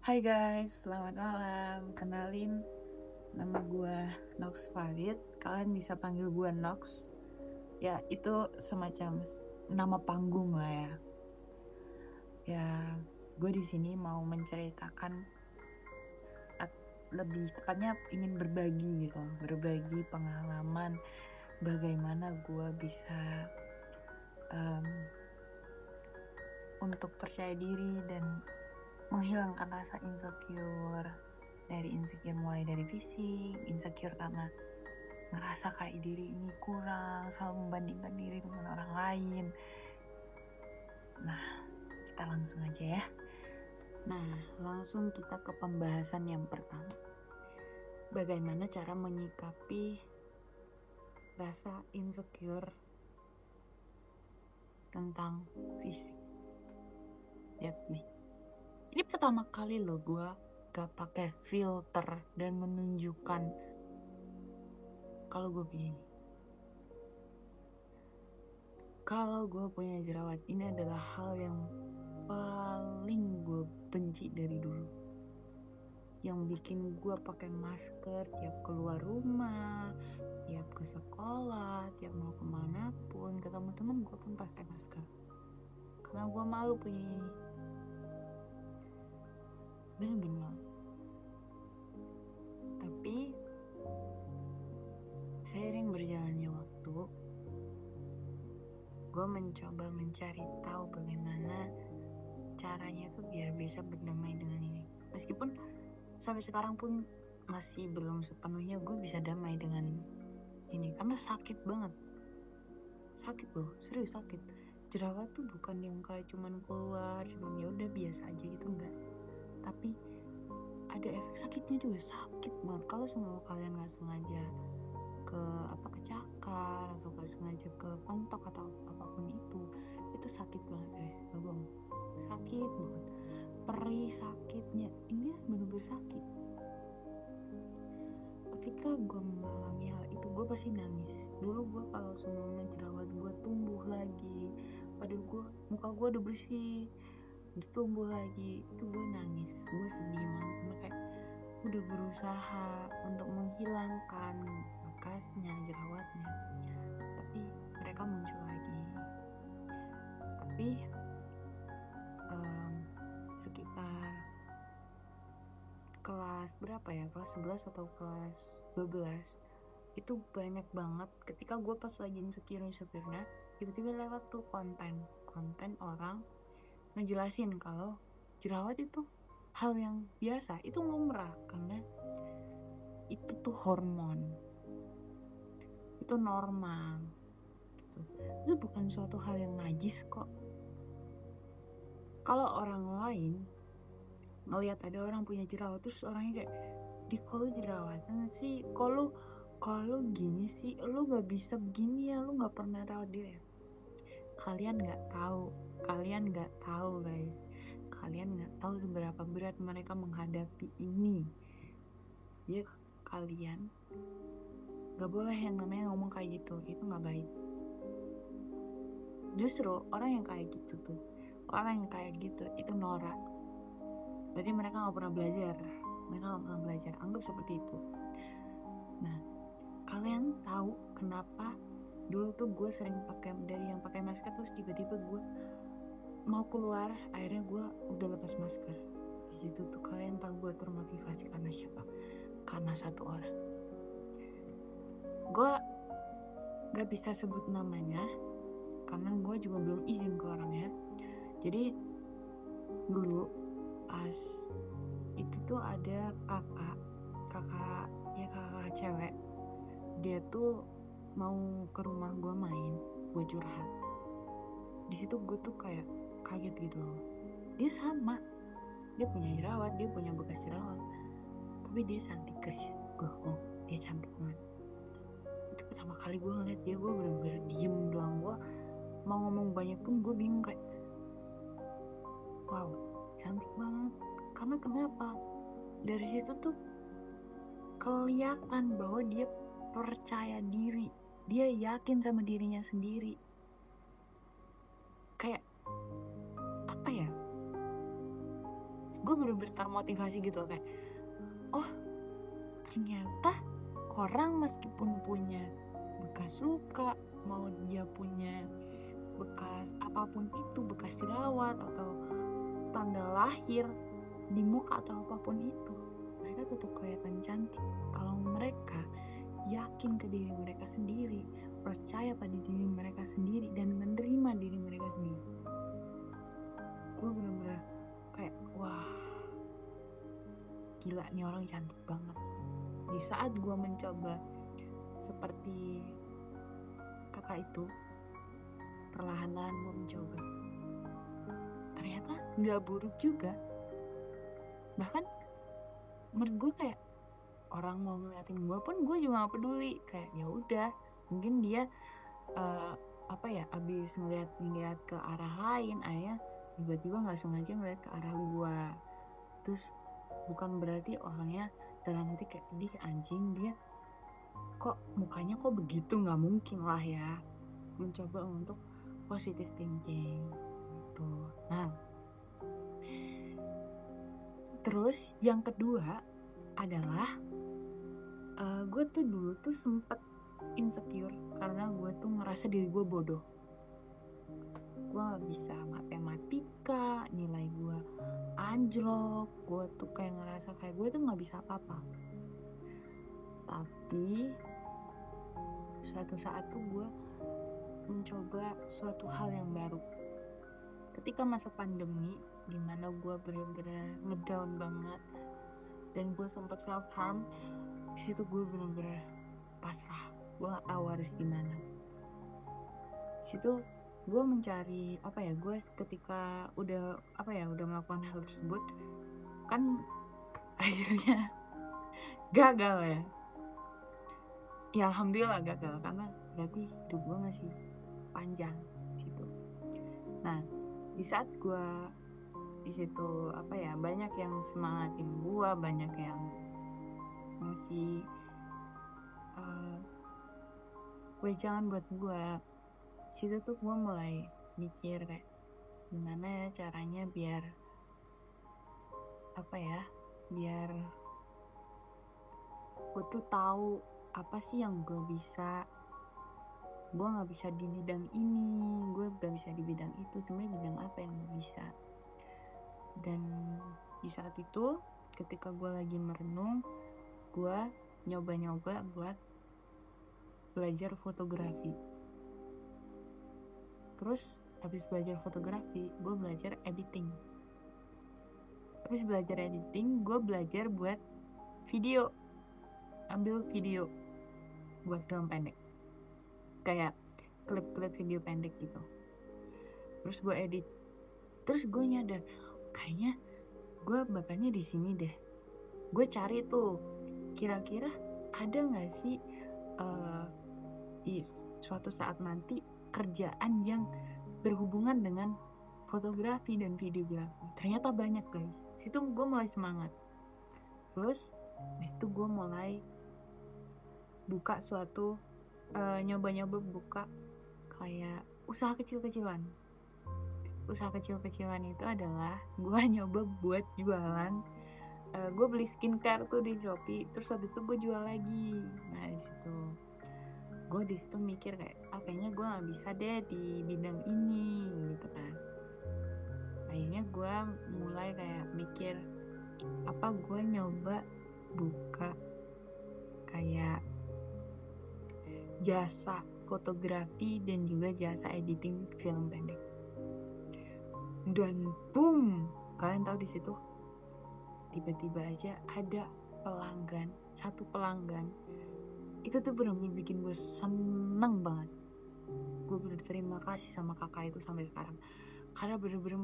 Hai guys, selamat malam. Kenalin, nama gue Nox Farid. Kalian bisa panggil gue Nox. Ya, itu semacam nama panggung lah ya. Ya, gue di sini mau menceritakan, lebih tepatnya ingin berbagi gitu, berbagi pengalaman bagaimana gue bisa untuk percaya diri dan menghilangkan rasa insecure. Mulai dari fisik, insecure karena ngerasa kayak diri ini kurang, selalu membandingkan diri dengan orang lain. Nah, kita langsung aja ya. Langsung kita ke pembahasan yang pertama. Bagaimana cara menyikapi rasa insecure tentang fisik. Yes nih. Ini pertama kali loh gue gak pakai filter dan menunjukkan kalau gue begini. Kalau gue punya jerawat, ini adalah hal yang paling gue benci dari dulu. Yang bikin gue pakai masker tiap keluar rumah, tiap ke sekolah, tiap mau kemana pun, ketemu temen gue pun pakai masker. Karena gue malu punya ini. Bener-bener. Tapi seiring berjalannya waktu, gue mencoba mencari tahu bagaimana caranya tuh biar bisa berdamai dengan ini. Meskipun sampai sekarang pun masih belum sepenuhnya gue bisa damai dengan ini, karena sakit banget. Sakit loh, serius sakit. Jerawat tuh bukan yang kayak cuman keluar, cuman ya udah biasa aja gitu, enggak. Tapi ada efek sakitnya juga, sakit banget. Kalau semua kalian nggak sengaja kecakar atau nggak sengaja ke pentok atau apapun itu sakit banget guys, bohong. Sakit banget, perih sakitnya, ini bener-bener sakit. Ketika gue mengalami hal itu, gue pasti nangis. Dulu gue kalau semuanya jerawat gue tumbuh lagi, padahal muka gue udah bersih, terus tumbuh lagi, itu gue nangis, gue sedih banget. Karena kayak udah berusaha untuk menghilangkan bekasnya, jerawatnya, tapi mereka muncul lagi. Tapi sekitar kelas berapa ya, kelas 11 atau kelas 12 itu banyak banget ketika gue pas lagi insecure-nya, tiba-tiba lewat tuh konten orang ngejelasin kalau jerawat itu hal yang biasa, itu lumrah, karena itu tuh hormon, itu normal gitu. Itu bukan suatu hal yang najis kok. Kalau orang lain ngelihat ada orang punya jerawat, terus orangnya kayak, di kalau jerawatan sih, kalau gini sih, lu gak bisa begini ya, lu gak pernah rawat diri ya. Kalian gak tahu guys, kalian gak tahu seberapa berat mereka menghadapi ini ya. Kalian gak boleh yang namanya ngomong kayak gitu, itu gak baik. Justru orang yang kayak gitu itu norak. Berarti mereka gak pernah belajar, anggap seperti itu. Nah, kalian tahu kenapa dulu tuh gue sering pakai masker, terus tiba-tiba gue mau keluar, akhirnya gue udah lepas masker. Di situ tuh kalian tahu gue termotivasi karena siapa? Karena satu orang. Gue gak bisa sebut namanya karena gue juga belum izin ke orangnya. Jadi dulu pas itu tuh ada kakak cewek, dia tuh mau ke rumah gue main, gue curhat. Di situ gue tuh kayak kaget gitu. Dia sama, dia punya jerawat, dia punya bekas jerawat, tapi dia cantik guys. Dia cantik banget. Itu pertama kali gue ngeliat dia, gue bener-bener diem doang. Gue mau ngomong banyak pun gue bingung, kayak wow, cantik banget. Karena kenapa? Dari situ tuh kelihatan bahwa dia percaya diri, dia yakin sama dirinya sendiri. Kayak apa ya, gue bener-bener termotivasi gitu kayak, oh ternyata orang meskipun punya bekas luka, mau dia punya bekas apapun itu, bekas jerawat atau tanda lahir di muka atau apapun itu, mereka tetap kelihatan cantik kalau mereka yakin ke diri mereka sendiri, percaya pada diri mereka sendiri, dan menerima diri mereka sendiri. Gue bener-bener kayak, wah gila nih orang cantik banget. Di saat gue mencoba seperti kakak itu, perlahan-lahan gue mencoba, ternyata nggak buruk juga. Bahkan menurut gue kayak orang mau ngeliatin gue pun gue juga gak peduli, kayak ya udah mungkin dia abis ngeliat ke arah lain, akhirnya tiba-tiba nggak sengaja ngeliat ke arah gue. Terus bukan berarti orangnya dalam hati kayak dia anjing, dia kok mukanya kok begitu, nggak mungkin lah ya. Mencoba untuk positive thinking gitu. Nah terus yang kedua adalah gue tuh dulu tuh sempet insecure karena gue tuh ngerasa diri gue bodoh. Gue gak bisa matematika, nilai gue anjlok, gue tuh kayak ngerasa kayak gue tuh gak bisa apa-apa. Tapi suatu saat tuh gue mencoba suatu hal yang baru. Ketika masa pandemi, dimana gue bener-bener ngedown banget dan gue sempat self harm, disitu gue bener-bener pasrah, gue gak tahu harus gimana. Disitu gue mencari gue ketika udah melakukan hal tersebut kan akhirnya gagal ya alhamdulillah gagal, karena berarti hidup gue masih panjang gitu. Nah di saat gue di situ banyak yang semangatin gue, banyak yang masih jangan buat gue. Situ tuh gue mulai mikir kayak gimana ya caranya biar biar gue tuh tahu apa sih yang gue bisa. Gue nggak bisa di bidang ini, gue nggak bisa di bidang itu, cuma bidang apa yang gue bisa. Dan di saat itu ketika gue lagi merenung, gue nyoba buat belajar fotografi. Terus habis belajar fotografi, gue belajar editing. Habis belajar editing, gue belajar buat video, ambil video buat film pendek, kayak klip-klip video pendek gitu. Terus gue edit. Terus gue nyadar, kayaknya gue bakatnya di sini deh. Gue cari tuh, kira-kira ada nggak sih di suatu saat nanti kerjaan yang berhubungan dengan fotografi dan videografi. Ternyata banyak guys. Situ gue mulai semangat. Terus disitu gue mulai buka suatu nyoba-nyoba buka kayak usaha kecil-kecilan. Usaha kecil-kecilan itu adalah gue nyoba buat jualan. Gue beli skincare tuh di Shopee, terus habis itu gue jual lagi. Nah disitu gue mikir kayak kayaknya gue nggak bisa deh di bidang ini gitu kan. Akhirnya gue mulai kayak mikir gue nyoba buka kayak jasa fotografi dan juga jasa editing film pendek. Dan boom, kalian tahu di situ tiba-tiba aja ada satu pelanggan. Itu tuh benar-benar bikin gue seneng banget. Gue berterima kasih sama kakak itu sampai sekarang, karena bener-bener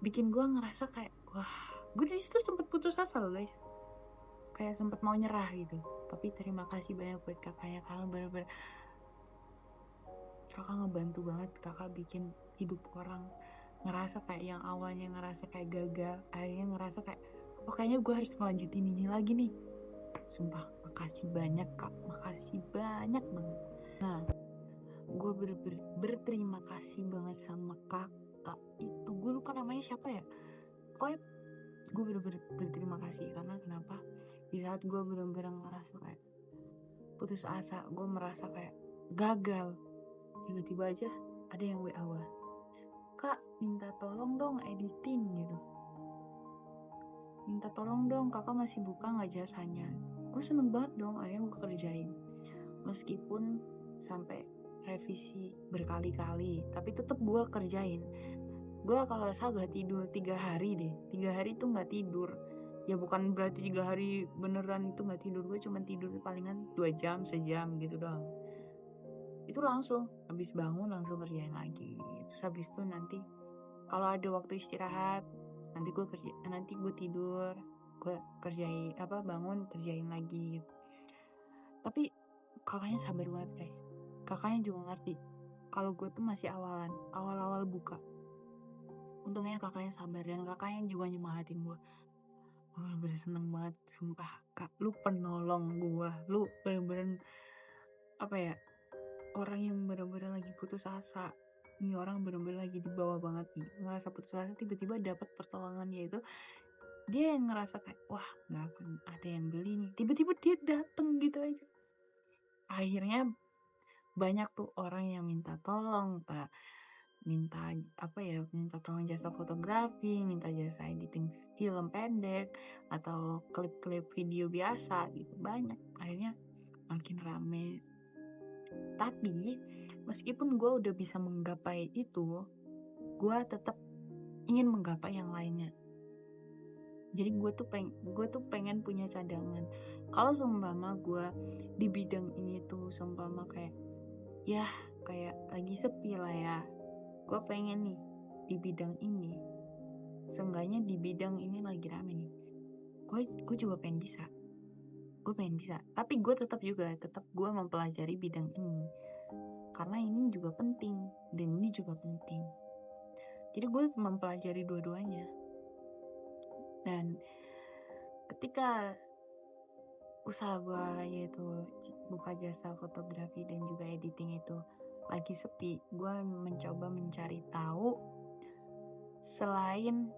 bikin gue ngerasa kayak wah, gue di situ sempet putus asa loh guys, kayak sempet mau nyerah gitu. Tapi terima kasih banyak buat kakaknya, karena bener-bener kakak ngebantu banget. Kakak bikin hidup orang ngerasa kayak yang awalnya ngerasa kayak gagal, akhirnya ngerasa kayak kayaknya gue harus ngelanjutin ini lagi nih. Sumpah, makasih banyak kak, makasih banyak banget. Nah, gue berterima kasih banget sama kakak itu. Gue lupa namanya siapa ya. pokoknya gue bener-bener berterima kasih karena kenapa, di saat gue bener-bener ngerasa kayak putus asa, gue merasa kayak gagal, tiba-tiba aja ada yang WA gue, "Kak, minta tolong dong editing," gitu. "Minta tolong dong, kakak masih buka nggak jasanya?" Gue seneng banget dong, akhirnya gue kerjain. Meskipun sampai revisi berkali-kali, tapi tetep gue kerjain. Gue kalau salah gak tidur 3 hari deh. 3 hari tuh gak tidur. Ya bukan berarti 3 hari beneran itu gak tidur. Gue cuma tidur palingan 2 jam, sejam gitu doang. Itu langsung habis bangun langsung kerjain lagi. Terus habis itu nanti kalau ada waktu istirahat, nanti gue tidur, gue kerjain bangun kerjain lagi. Tapi kakaknya sabar banget guys. Kakaknya juga ngerti kalau gue tuh masih awal-awal buka. Untungnya kakaknya sabar dan kakaknya juga nyemangatin gue. Gue bener-bener seneng banget, sumpah kak, lu penolong gue, lu bener-bener orang yang bener-bener lagi putus asa. Ini orang bener-bener lagi di bawah banget nih, ngerasa putus asa, tiba-tiba dapat pertolongan, yaitu dia yang ngerasa kayak wah nggak akan ada yang beli nih, tiba-tiba dia dateng gitu aja. Akhirnya banyak tuh orang yang minta tolong, Kak. Minta tolong jasa fotografi, minta jasa editing film pendek atau klip-klip video biasa gitu, banyak. Akhirnya makin rame. Tapi meskipun gue udah bisa menggapai itu, gue tetap ingin menggapai yang lainnya. Jadi gue tuh pengen punya cadangan. Kalau seumpama gue di bidang ini tuh seumpama kayak lagi sepi lah ya, gue pengen nih di bidang ini, seenggaknya di bidang ini lagi rame nih, gue juga pengen bisa, tapi gue tetap gue mempelajari bidang ini karena ini juga penting dan ini juga penting. Jadi gue mempelajari dua-duanya. Dan ketika usaha gue yaitu buka jasa fotografi dan juga editing itu lagi sepi, gue mencoba mencari tahu selain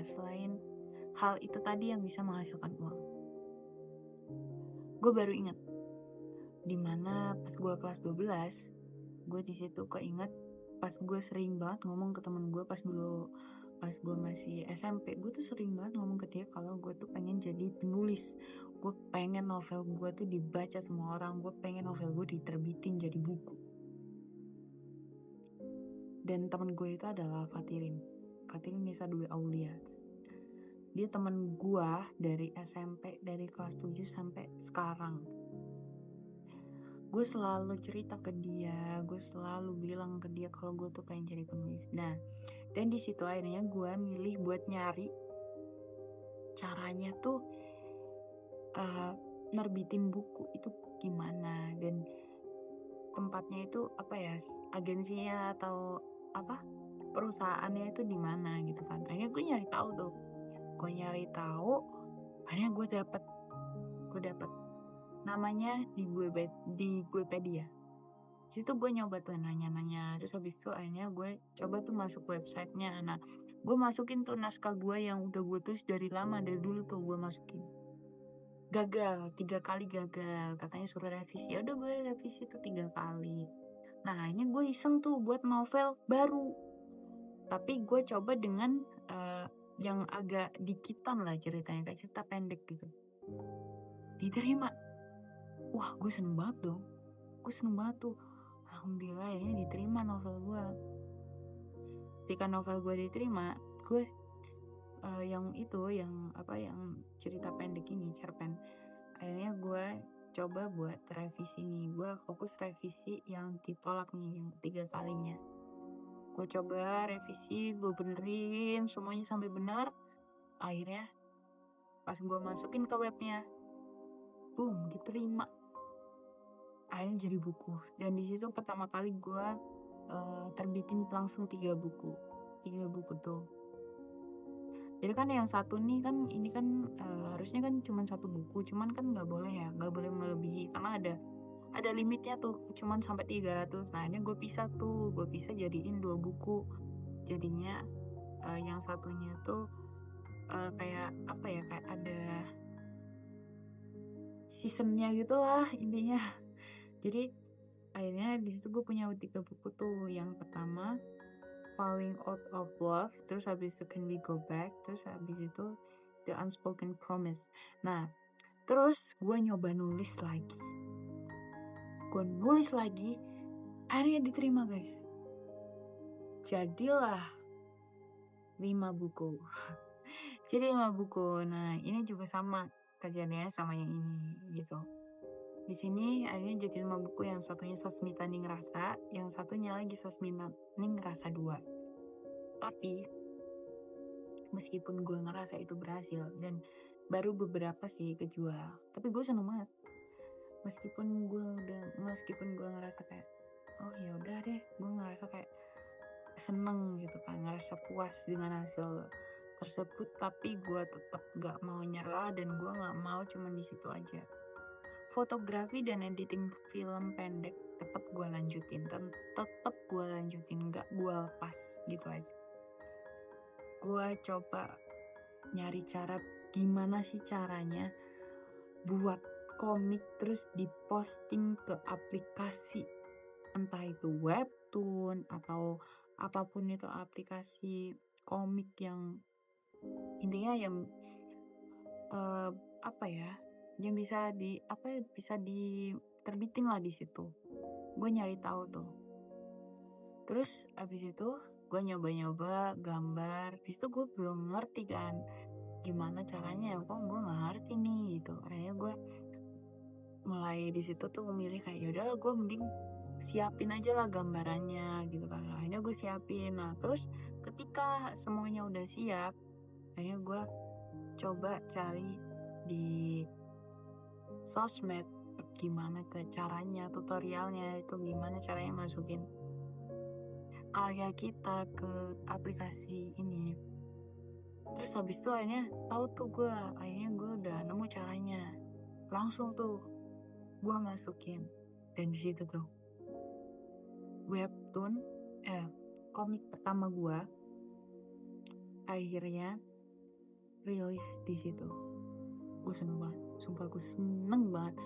selain hal itu tadi yang bisa menghasilkan uang. Gue baru ingat dimana pas gue kelas 12, gue di situ keinget pas gue sering banget ngomong ke temen gue pas gue masih SMP. Gue tuh sering banget ngomong ke dia kalau gue tuh pengen jadi penulis, gue pengen novel gue tuh dibaca semua orang, gue pengen novel gue diterbitin jadi buku. Dan temen gue itu adalah Fatirin Nisa Dwi Aulia. Dia temen gue dari SMP, dari kelas 7 sampai sekarang. Gue selalu cerita ke dia, gue selalu bilang ke dia kalau gue tuh pengen jadi penulis. Nah, dan di situ akhirnya gue milih buat nyari caranya tuh nerbitin buku itu gimana, dan tempatnya itu agensinya atau perusahaannya itu di mana gitu kan. Akhirnya gue nyari tahu, akhirnya gue dapet namanya di Guepedia. Situ gue nyoba tuh nanya-nanya, terus habis itu akhirnya gue coba tuh masuk websitenya. Nah, gue masukin tuh naskah gue yang udah gue tulis dari dulu tuh gue masukin. Gagal, 3 kali gagal, katanya suruh revisi. Ya udah gue revisi tuh 3 kali. Nah, akhirnya gue iseng tuh buat novel baru, tapi gue coba dengan yang agak dikitan lah ceritanya, kayak cerita pendek gitu. Diterima. Wah, gue seneng banget dong. Tuh. Alhamdulillah ini diterima novel gue. Ketika novel gue diterima, gue yang cerita pendek ini, cerpen, akhirnya gue coba buat revisi nih. Gue fokus revisi yang ditolak nih, yang 3 kalinya. Gue coba revisi, gue benerin semuanya sampai benar. Akhirnya pas gue masukin ke webnya, boom, diterima. Akhirnya jadi buku. Dan di situ pertama kali gue terbitin langsung 3 buku tuh. Jadi kan yang satu nih kan, ini kan harusnya kan cuma 1 buku, cuman kan nggak boleh melebihi karena ada limitnya tuh, cuman sampai 300. Nah, ini gue pisah jadiin 2 buku. jadinya yang satunya tuh kayak apa ya, kayak ada seasonnya gitu lah intinya. Jadi akhirnya di situ gue punya 3 buku tuh. Yang pertama Falling Out of Love, terus habis itu Can We Go Back, terus habis itu The Unspoken Promise. Nah, terus gue nyoba nulis lagi. Akhirnya diterima guys. Jadilah 5 buku. Jadi 5 buku. Nah, ini juga sama kejadiannya sama yang ini gitu. Di sini akhirnya jadi 5 buku, yang satunya Sasmita Ning Rasa, yang satunya lagi Sasmita Ning Rasa 2. Tapi meskipun gue ngerasa itu berhasil dan baru beberapa sih kejual, tapi gue seneng banget. Meskipun gue ngerasa kayak oh ya udah deh, gue ngerasa kayak seneng gitu kan, ngerasa puas dengan hasil tersebut, tapi gue tetap gak mau nyerah dan gue gak mau cuma di situ aja. Fotografi dan editing film pendek tetap gue lanjutin, gak gue lepas gitu aja. Gue coba nyari cara gimana sih caranya buat komik terus diposting ke aplikasi, entah itu webtoon atau apapun itu, aplikasi komik yang intinya yang yang bisa diterbitin lah di situ. Gue nyari tahu tuh. Terus abis itu gue nyoba-nyoba gambar. Abis itu gue belum ngerti kan gimana caranya, kok gue nggak ngerti nih gitu. Akhirnya gue mulai di situ tuh memilih kayak yaudah gue mending siapin aja lah gambarannya gitu kan. Akhirnya gue siapin. Nah terus ketika semuanya udah siap, akhirnya gue coba cari di sosmed gimana caranya, tutorialnya itu gimana caranya masukin karya kita ke aplikasi ini. Terus habis itu akhirnya tahu tuh gue udah nemu caranya, langsung tuh gue masukin. Dan di situ tuh webtoon komik pertama gue akhirnya rilis di situ. Gue seneng banget, sumpah gue seneng banget.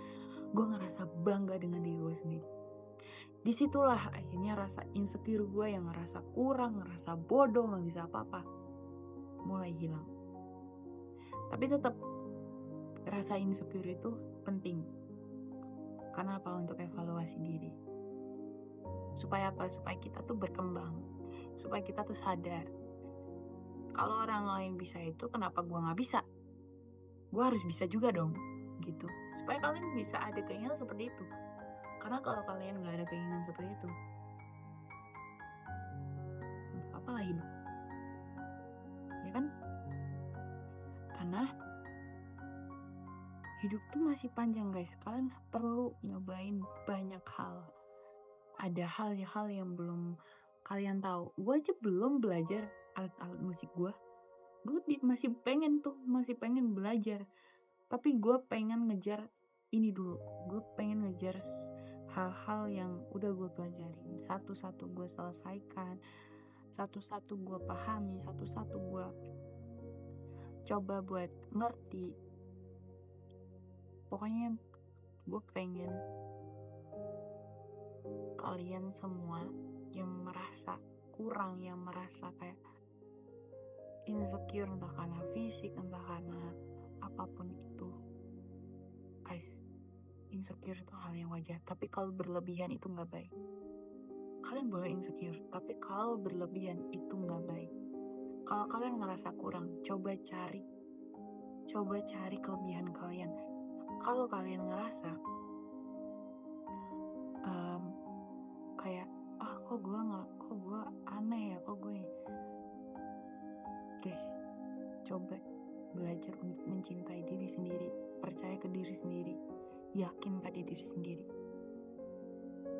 Gue ngerasa bangga dengan diri gue sendiri. Disitulah akhirnya rasa insecure gue yang ngerasa kurang, ngerasa bodoh, gak bisa apa-apa mulai hilang. Tapi tetap rasa insecure itu penting. Karena apa? Untuk evaluasi diri. Supaya apa? Supaya kita tuh berkembang. Supaya kita tuh sadar. Kalau orang lain bisa itu, kenapa gue gak bisa? Gue harus bisa juga dong. Gitu. Supaya kalian bisa ada keinginan seperti itu. Karena kalau kalian gak ada keinginan seperti itu, apalah hidup. Ya kan? Karena hidup tuh masih panjang guys. Kalian perlu nyobain banyak hal. Ada hal-hal yang belum kalian tahu. Gue aja belum belajar alat-alat musik gue. Gue masih pengen belajar. Tapi gue pengen ngejar ini dulu. Gue pengen ngejar hal-hal yang udah gue pelajarin. Satu-satu gue selesaikan. Satu-satu gue pahami. Satu-satu gue coba buat ngerti. Pokoknya gue pengen kalian semua yang merasa kurang, yang merasa kayak insecure, entah karena fisik, entah karena apapun itu, guys, insecure itu hal yang wajar. Tapi kalau berlebihan itu gak baik. Kalian boleh insecure, tapi kalau berlebihan itu gak baik. Kalau kalian ngerasa kurang, coba cari kelebihan kalian. Kalau kalian ngerasa kayak kok gue aneh ya, guys, coba belajar untuk mencintai diri sendiri, percaya ke diri sendiri, yakin pada diri sendiri.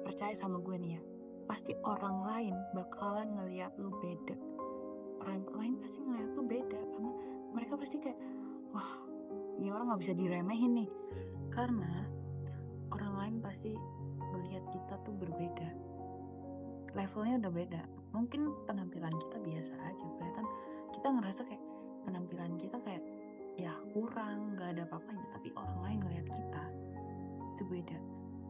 Percaya sama gue nih ya, pasti orang lain bakalan ngeliat lu beda. Orang lain pasti ngeliat lu beda, karena mereka pasti kayak, wah, ini orang gak bisa diremehin nih. Karena orang lain pasti ngeliat kita tuh berbeda. levelnya udah beda. Mungkin penampilan kita biasa aja, kan kita ngerasa kayak penampilan kita kayak ya kurang, nggak ada apa-apanya, tapi orang lain ngeliat kita itu beda,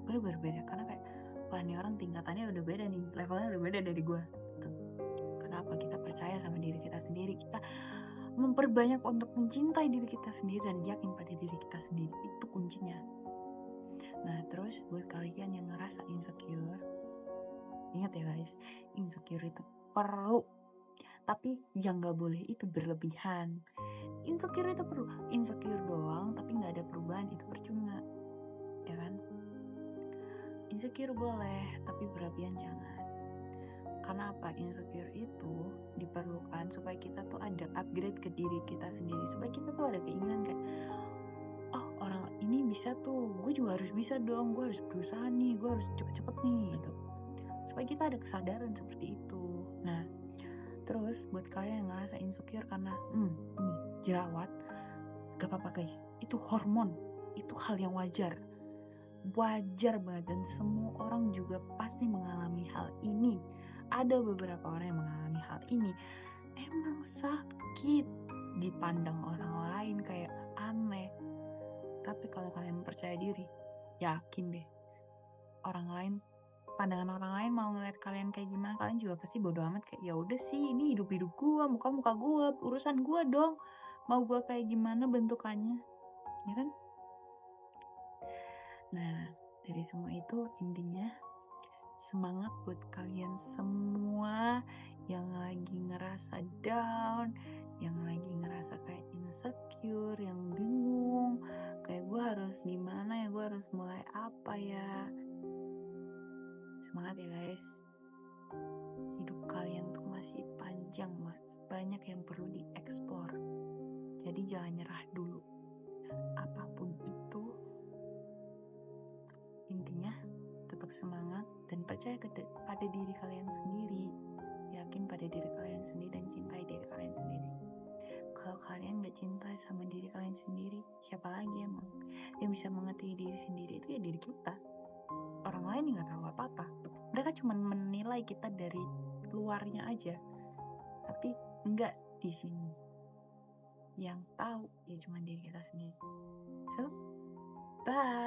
berbeda, karena kayak wah ini orang tingkatannya udah beda nih, levelnya udah beda dari gue gitu. Kenapa? Kita percaya sama diri kita sendiri, kita memperbanyak untuk mencintai diri kita sendiri dan yakin pada diri kita sendiri, itu kuncinya. Nah terus buat kalian yang ngerasa insecure, ingat ya guys, insecure itu perlu, tapi yang gak boleh itu berlebihan. Insecure itu perlu, insecure doang tapi gak ada perubahan itu percuma, ya kan? Insecure boleh tapi berlebihan jangan. Karena apa? Insecure itu diperlukan supaya kita tuh ada upgrade ke diri kita sendiri, supaya kita tuh ada keinginan kayak oh orang ini bisa tuh, gue juga harus bisa dong, gue harus berusaha nih, gue harus cepet-cepet nih gitu, supaya kita ada kesadaran seperti itu. Nah terus buat kalian yang ngerasa insecure karena nih jerawat, gak apa-apa guys, itu hormon, itu hal yang wajar banget, dan semua orang juga pasti mengalami hal ini. Ada beberapa orang yang mengalami hal ini, emang sakit, dipandang orang lain kayak aneh, tapi kalau kalian percaya diri, yakin deh pandangan orang lain mau ngeliat kalian kayak gimana, kalian juga pasti bodo amat, kayak ya udah sih ini hidup gua, muka gua, urusan gua dong, mau gua kayak gimana bentukannya, ya kan? Nah dari semua itu intinya semangat buat kalian semua yang lagi ngerasa down, yang lagi ngerasa kayak insecure, yang bingung kayak gue harus gimana ya, gue harus mulai apa ya. Semangat ya guys, hidup kalian tuh masih panjang, banyak yang perlu dieksplor, jadi jangan nyerah dulu. Apapun itu, intinya tetap semangat dan percaya pada diri kalian sendiri, yakin pada diri kalian sendiri dan cintai diri kalian sendiri. Kalau kalian gak cinta sama diri kalian sendiri, siapa lagi emang yang bisa mengerti diri sendiri? Itu ya diri kita. Orang lain gak tahu apa-apa, mereka cuma menilai kita dari luarnya aja, tapi enggak, di sini yang tahu ya cuma diri kita sendiri. So, bye.